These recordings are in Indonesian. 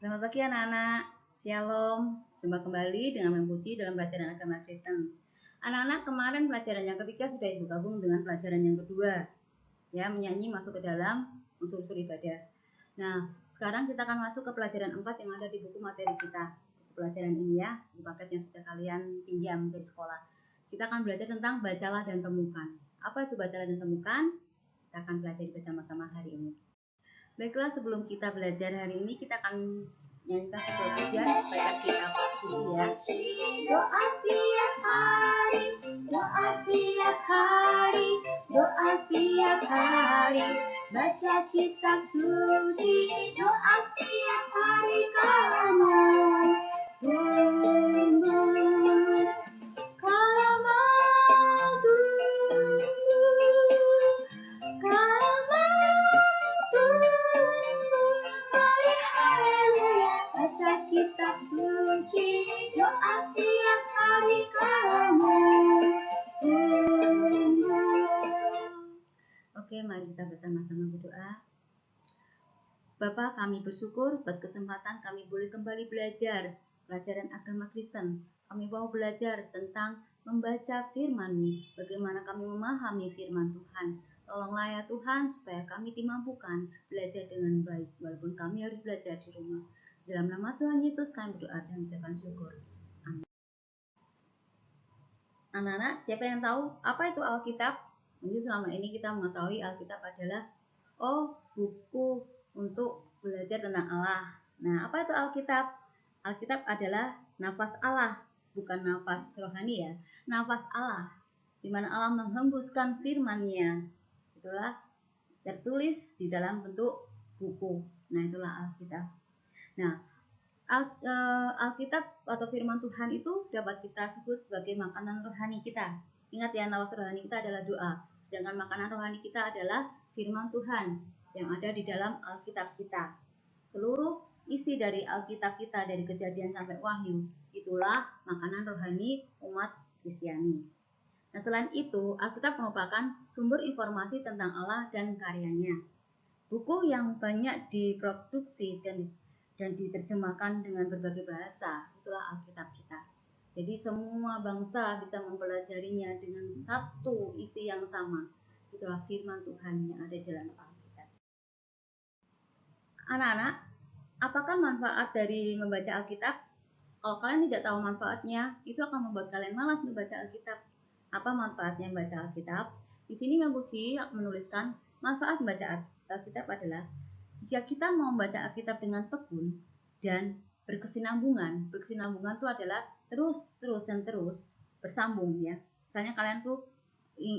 Selamat pagi anak-anak. Shalom. Jumpa kembali dengan Mempuji dalam pelajaran agama Kristen. Anak-anak, kemarin pelajaran yang ketiga sudah ibu gabung dengan pelajaran yang kedua. Ya, menyanyi masuk ke dalam unsur-unsur ibadah. Nah, sekarang kita akan masuk ke pelajaran 4 yang ada di buku materi kita. Pelajaran ini ya, di paket yang sudah kalian pinjam dari sekolah. Kita akan belajar tentang bacalah dan temukan. Apa itu bacalah dan temukan? Kita akan belajar bersama-sama hari ini. Baiklah, sebelum kita belajar hari ini, kita akan nyanyikan sebuah pujian supaya kita puji ya. Doa tiap hari, doa tiap hari, doa tiap hari, baca kitab suci, doa tiap hari karena tunggu. Kalau mau tunggu, kalau mau tunggu, mari haleluya, baca kitab suci, doa tiap hari karena tunggu. Oke, mari kita bersama-sama berdoa. Bapa, kami bersyukur buat kesempatan kami boleh kembali belajar pelajaran agama Kristen. Kami mau belajar tentang membaca firman-Mu, bagaimana kami memahami firman Tuhan. Tolonglah ya Tuhan, supaya kami dimampukan belajar dengan baik, walaupun kami harus belajar di rumah. Dalam nama Tuhan Yesus kami berdoa dan mengucapkan syukur. Amin. Anak-anak, siapa yang tahu apa itu Alkitab? Mungkin selama ini kita mengetahui Alkitab adalah buku untuk belajar tentang Allah. Nah, apa itu Alkitab? Alkitab adalah nafas Allah, bukan nafas rohani ya. Nafas Allah, di mana Allah menghembuskan firman-Nya. Itulah tertulis di dalam bentuk buku. Nah, itulah Alkitab. Nah, Alkitab atau firman Tuhan itu dapat kita sebut sebagai makanan rohani kita. Ingat ya, nafas rohani kita adalah doa. Sedangkan makanan rohani kita adalah firman Tuhan yang ada di dalam Alkitab kita. Seluruh isi dari Alkitab kita dari Kejadian sampai Wahyu, itulah makanan rohani umat Kristiani. Nah, selain itu, Alkitab merupakan sumber informasi tentang Allah dan karyanya. Buku yang banyak diproduksi dan diterjemahkan dengan berbagai bahasa, itulah Alkitab kita. Jadi semua bangsa bisa mempelajarinya dengan satu isi yang sama. Itulah firman Tuhan yang ada dalam Alkitab. Anak-anak, apakah manfaat dari membaca Alkitab? Kalau kalian tidak tahu manfaatnya, itu akan membuat kalian malas membaca Alkitab. Apa manfaatnya membaca Alkitab? Di sini Mempuji menuliskan manfaat membaca Alkitab adalah jika kita mau membaca Alkitab dengan tekun dan berkesinambungan. Berkesinambungan itu adalah terus bersambung ya. Misalnya kalian tuh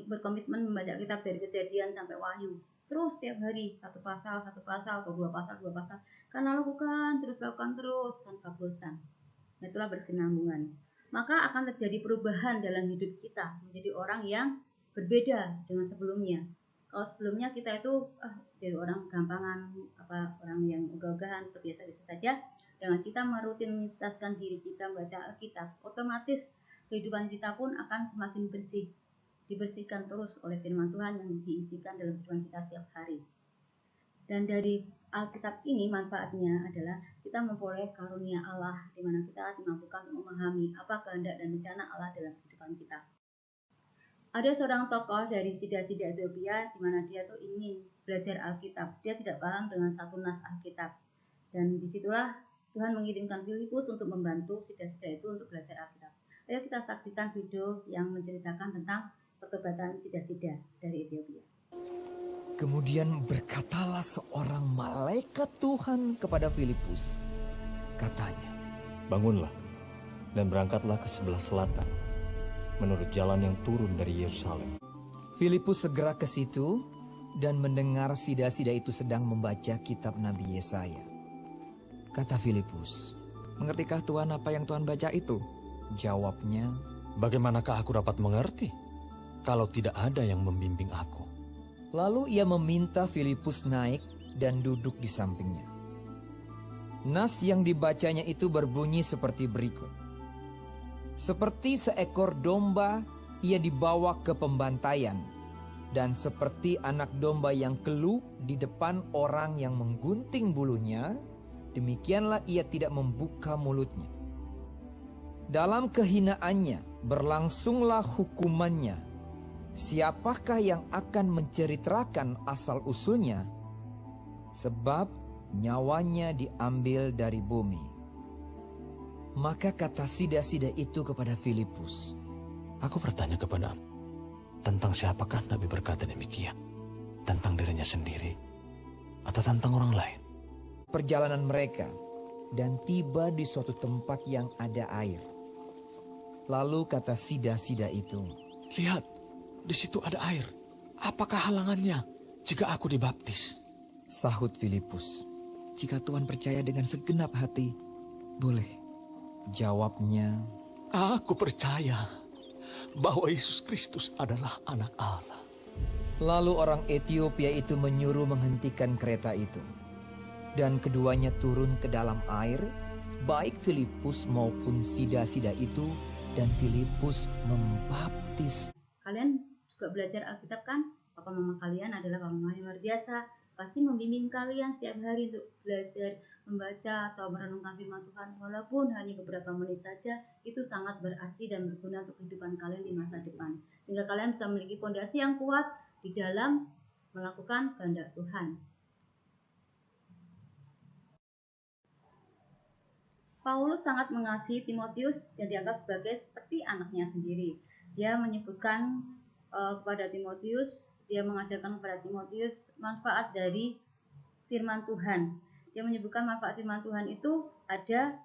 berkomitmen membaca Alkitab dari Kejadian sampai Wahyu. Terus setiap hari satu pasal atau dua pasal. Karena lakukan terus tanpa bosan. Itulah berkesinambungan. Maka akan terjadi perubahan dalam hidup kita menjadi orang yang berbeda dengan sebelumnya. Kalau sebelumnya kita itu jadi orang gampangan, orang yang ogah-ogahan, biasa-biasa saja. Dengan kita merutinitaskan diri kita membaca Alkitab, otomatis kehidupan kita pun akan semakin bersih. Dibersihkan terus oleh firman Tuhan yang diisikan dalam kehidupan kita setiap hari. Dan dari Alkitab ini manfaatnya adalah kita memperoleh karunia Allah, di mana kita dimampukan untuk memahami apa kehendak dan rencana Allah dalam kehidupan kita. Ada seorang tokoh dari Sida-Sida Ethiopia, di mana dia tuh ingin belajar Alkitab. Dia tidak paham dengan satu nas Alkitab. Dan disitulah Tuhan mengirimkan Filipus untuk membantu Sida-Sida itu untuk belajar Alkitab. Ayo kita saksikan video yang menceritakan tentang pertobatan Sida-Sida dari Ethiopia. Kemudian berkatalah seorang malaikat Tuhan kepada Filipus. Katanya, "Bangunlah dan berangkatlah ke sebelah selatan, menurut jalan yang turun dari Yerusalem." Filipus segera ke situ dan mendengar Sida-Sida itu sedang membaca kitab Nabi Yesaya. Kata Filipus, "Mengertikah Tuhan apa yang Tuhan baca itu?" Jawabnya, "Bagaimanakah aku dapat mengerti kalau tidak ada yang membimbing aku?" Lalu ia meminta Filipus naik dan duduk di sampingnya. Nas yang dibacanya itu berbunyi seperti berikut. Seperti seekor domba ia dibawa ke pembantaian, dan seperti anak domba yang keluh di depan orang yang menggunting bulunya, demikianlah ia tidak membuka mulutnya. Dalam kehinaannya berlangsunglah hukumannya. Siapakah yang akan menceritakan asal-usulnya? Sebab nyawanya diambil dari bumi. Maka kata sida-sida itu kepada Filipus, Aku bertanya kepadamu, tentang siapakah Nabi berkata demikian? Tentang dirinya sendiri atau tentang orang lain? perjalanan mereka dan tiba di suatu tempat yang ada air. Lalu kata sida-sida itu, Lihat, di situ ada air. Apakah halangannya jika aku dibaptis? sahut Filipus. Jika Tuhan percaya dengan segenap hati, boleh. Jawabnya, Aku percaya bahwa Yesus Kristus adalah anak Allah. lalu orang Etiopia itu menyuruh menghentikan kereta itu. Dan keduanya turun ke dalam air, baik Filipus maupun sida-sida itu, dan Filipus membaptis. Kalian juga belajar Alkitab kan? Papa mama kalian adalah papa mama yang luar biasa. Pasti membimbing kalian setiap hari untuk belajar membaca atau merenungkan firman Tuhan. Walaupun hanya beberapa menit saja, itu sangat berarti dan berguna untuk kehidupan kalian di masa depan. Sehingga kalian bisa memiliki fondasi yang kuat di dalam melakukan kehendak Tuhan. Paulus sangat mengasihi Timotius yang dianggap sebagai seperti anaknya sendiri. Dia menyebutkan kepada Timotius, dia mengajarkan kepada Timotius manfaat dari firman Tuhan. Dia menyebutkan manfaat firman Tuhan itu ada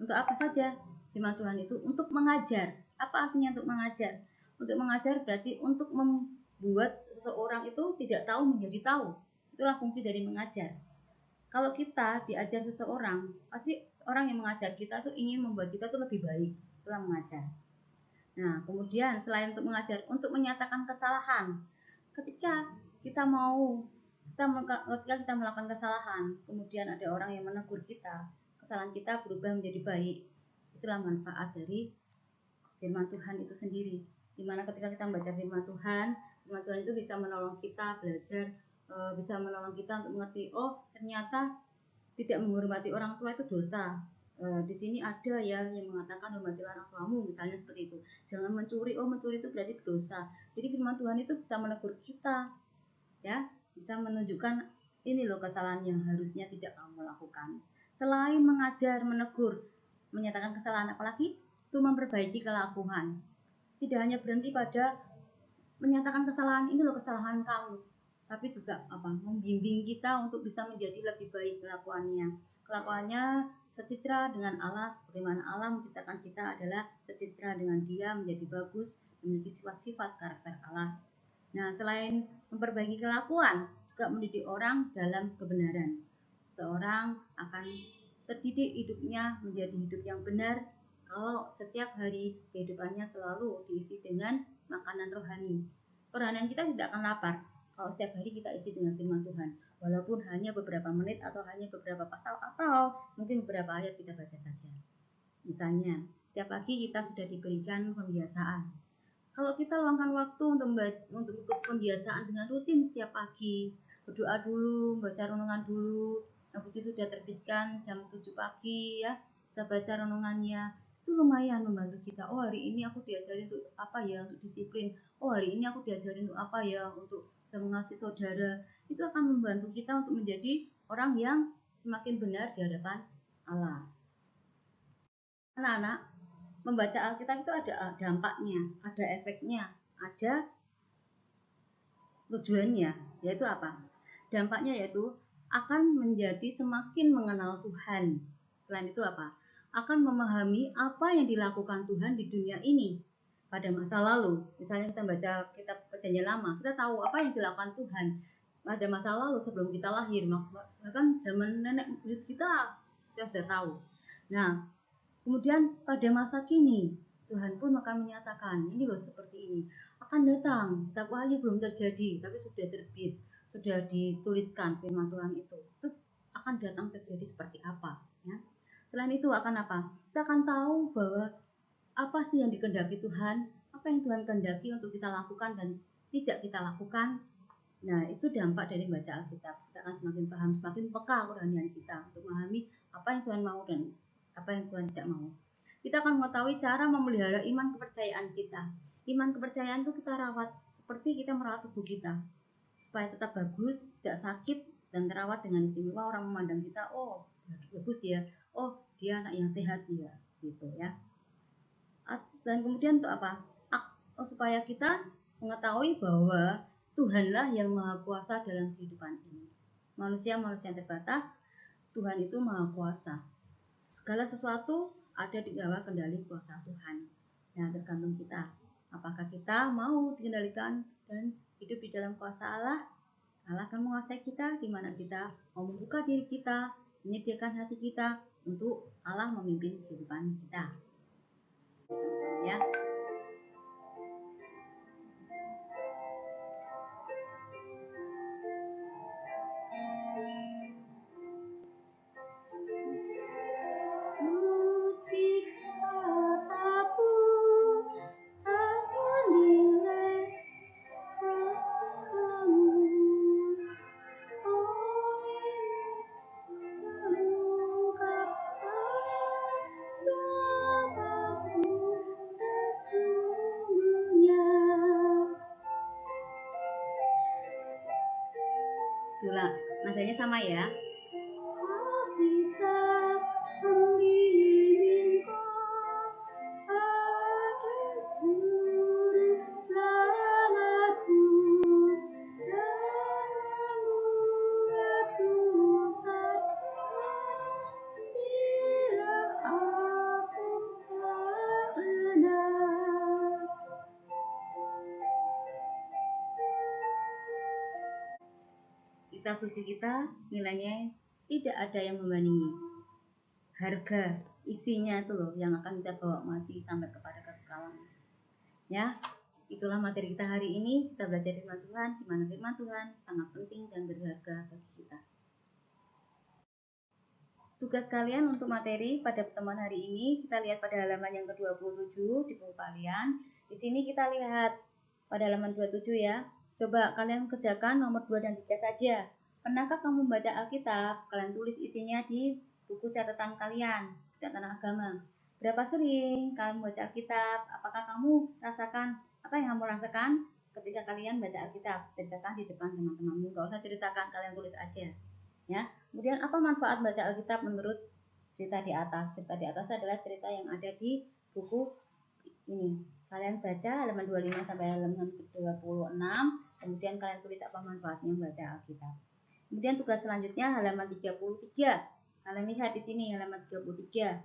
untuk apa saja. Firman Tuhan itu untuk mengajar. Apa artinya untuk mengajar? Untuk mengajar berarti untuk membuat seseorang itu tidak tahu menjadi tahu. Itulah fungsi dari mengajar. Kalau kita diajar seseorang, pasti orang yang mengajar kita tuh ingin membuat kita tuh lebih baik. Itulah mengajar. Nah, kemudian selain untuk mengajar, untuk menyatakan kesalahan. Ketika kita melakukan kesalahan, kemudian ada orang yang menegur kita, kesalahan kita berubah menjadi baik. Itulah manfaat dari firman Tuhan itu sendiri. Dimana ketika kita membaca firman Tuhan itu bisa menolong kita belajar, bisa menolong kita untuk mengerti, oh ternyata tidak menghormati orang tua itu dosa. Di sini ada ya yang mengatakan hormati orang tuamu, misalnya seperti itu. Jangan mencuri, oh mencuri itu berarti dosa. Jadi firman Tuhan itu bisa menegur kita, ya, bisa menunjukkan ini loh kesalahan yang harusnya tidak kamu lakukan. Selain mengajar, menegur, menyatakan kesalahan, apalagi itu memperbaiki kelakuan. Tidak hanya berhenti pada menyatakan kesalahan, ini loh kesalahan kamu, tapi juga membimbing kita untuk bisa menjadi lebih baik kelakuannya secitra dengan Allah, sebagaimana Allah menciptakan kita adalah secitra dengan Dia, menjadi bagus, memiliki sifat-sifat karakter Allah. Nah, selain memperbaiki kelakuan, juga mendidik orang dalam kebenaran. Seorang akan terdidik hidupnya menjadi hidup yang benar kalau setiap hari kehidupannya selalu diisi dengan makanan rohani. Rohanian kita tidak akan lapar kalau setiap hari kita isi dengan firman Tuhan, walaupun hanya beberapa menit atau hanya beberapa pasal atau mungkin beberapa ayat kita baca saja. Misalnya, setiap pagi kita sudah diberikan pembiasaan. Kalau kita luangkan waktu untuk ikut pembiasaan dengan rutin setiap pagi, berdoa dulu, baca renungan dulu, puji sudah terbitkan jam 7 pagi ya, kita baca renungannya, itu lumayan membantu kita. Oh hari ini aku diajarin untuk apa ya, untuk disiplin. Oh hari ini aku diajarin untuk apa ya, untuk mengasihi saudara. Itu akan membantu kita untuk menjadi orang yang semakin benar di hadapan Allah. Anak-anak, membaca Alkitab itu ada dampaknya, ada efeknya, ada tujuannya, yaitu apa? Dampaknya yaitu akan menjadi semakin mengenal Tuhan. Selain itu apa? Akan memahami apa yang dilakukan Tuhan di dunia ini pada masa lalu. Misalnya kita baca kitab Perjanjian Lama, kita tahu apa yang dilakukan Tuhan pada masa lalu sebelum kita lahir, bahkan zaman nenek buyut kita sudah tahu. Nah, kemudian pada masa kini Tuhan pun akan menyatakan, ini loh seperti ini akan datang. Kitab Wahyu belum terjadi, tapi sudah terbit, sudah dituliskan firman Tuhan itu akan datang terjadi seperti apa ya. Selain itu akan apa? Kita akan tahu bahwa apa sih yang dikehendaki Tuhan, apa yang Tuhan kehendaki untuk kita lakukan dan tidak kita lakukan. Nah, itu dampak dari membaca Alkitab. Kita akan semakin paham, semakin peka kerohanian kita untuk memahami apa yang Tuhan mau dan apa yang Tuhan tidak mau. Kita akan mengetahui cara memelihara iman kepercayaan kita. Iman kepercayaan itu kita rawat seperti kita merawat tubuh kita, supaya tetap bagus, tidak sakit, dan terawat dengan istimewa. Orang memandang kita, oh bagus ya, oh dia anak yang sehat ya, gitu ya. Dan kemudian untuk apa? Supaya kita mengetahui bahwa Tuhanlah yang maha kuasa dalam kehidupan ini. Manusia yang terbatas, Tuhan itu maha kuasa. Segala sesuatu ada di bawah kendali kuasa Tuhan. Nah, tergantung kita. Apakah kita mau dikendalikan dan hidup di dalam kuasa Allah? Allah akan menguasai kita, di mana kita mau membuka diri kita, menyediakan hati kita untuk Allah memimpin kehidupan kita. Sama-sama ya. Suci kataku, tak menilai kamu. Oh, mengungkapkan siapaku sesungguhnya. Itulah, nadanya sama ya. Alkitab membimbingku pada juru selamatku dan membuatku sadar bila aku tak benar. Kitab suci kita nilainya tidak ada yang membandingi. Harga isinya itu loh yang akan kita bawa mati sampai kepada kekekalan. Ya, itulah materi kita hari ini. Kita belajar firman Tuhan, di mana firman Tuhan sangat penting dan berharga bagi kita. Tugas kalian untuk materi pada pertemuan hari ini, kita lihat pada halaman yang ke-27 di buku kalian. Di sini kita lihat pada halaman 27 ya. Coba kalian kerjakan nomor 2 dan 3 saja. Pernahkah kamu membaca Alkitab? Kalian tulis isinya di buku catatan kalian, catatan agama. Berapa sering kalian membaca Alkitab? Apakah kamu rasakan apa yang kamu rasakan ketika kalian baca Alkitab? Ceritakan di depan teman-temanmu. Gak usah ceritakan, kalian tulis aja. Ya. Kemudian apa manfaat baca Alkitab menurut cerita di atas? Cerita di atas adalah cerita yang ada di buku ini. Kalian baca halaman 25 sampai halaman 26. Kemudian kalian tulis apa manfaatnya membaca Alkitab. Kemudian tugas selanjutnya halaman 33. Kalian lihat di sini halaman 33.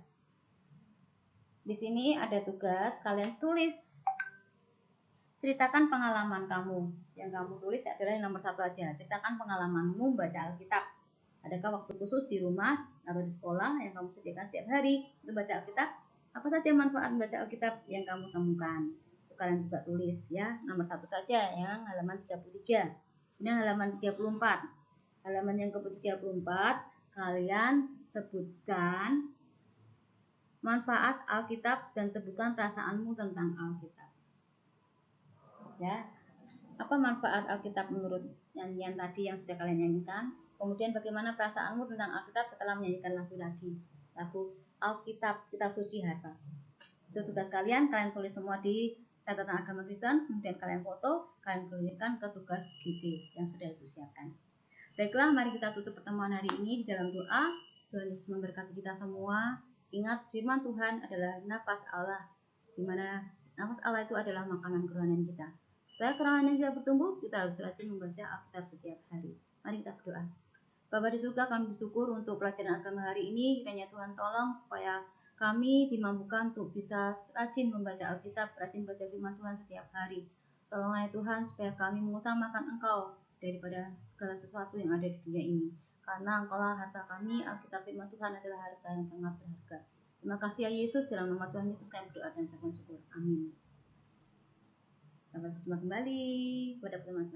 Di sini ada tugas, kalian tulis. Ceritakan pengalaman kamu. Yang kamu tulis adalah yang nomor 1 aja. Ceritakan pengalamanmu membaca Alkitab. Adakah waktu khusus di rumah atau di sekolah yang kamu sediakan setiap hari untuk baca Alkitab? Apa saja manfaat membaca Alkitab yang kamu temukan? Itu kalian juga tulis ya. Nomor 1 saja yang halaman 33. Kemudian halaman 34. Halaman yang ke-34 kalian sebutkan manfaat Alkitab dan sebutkan perasaanmu tentang Alkitab. Ya. Apa manfaat Alkitab menurut nyanyian tadi yang sudah kalian nyanyikan? Kemudian bagaimana perasaanmu tentang Alkitab setelah menyanyikan lagu tadi? Lagu Alkitab, kitab suci harta. Itu tugas kalian tulis semua di catatan agama Kristen, kemudian kalian foto, kalian kirimkan ke tugas GC yang sudah ibu siapkan. Baiklah, mari kita tutup pertemuan hari ini di dalam doa. Tuhan Yesus memberkati kita semua. Ingat, firman Tuhan adalah nafas Allah, di mana nafas Allah itu adalah makanan kerohanian kita. Supaya kerohanian kita bertumbuh, kita harus rajin membaca Alkitab setiap hari. Mari kita berdoa. Bapa di surga, kami bersyukur untuk pelajaran agama hari ini. Kiranya Tuhan tolong supaya kami dimampukan untuk bisa rajin membaca Alkitab, rajin baca firman Tuhan setiap hari. Tolonglah ya Tuhan supaya kami mengutamakan Engkau daripada segala sesuatu yang ada di dunia ini. Karena Engkaulah harta kami, Alkitab firman Tuhan adalah harta yang sangat berharga. Terima kasih ya Yesus, dalam nama Tuhan Yesus kami berdoa dan ucapkan syukur. Amin. Sampai berjumpa kembali pada pertemuan selanjutnya.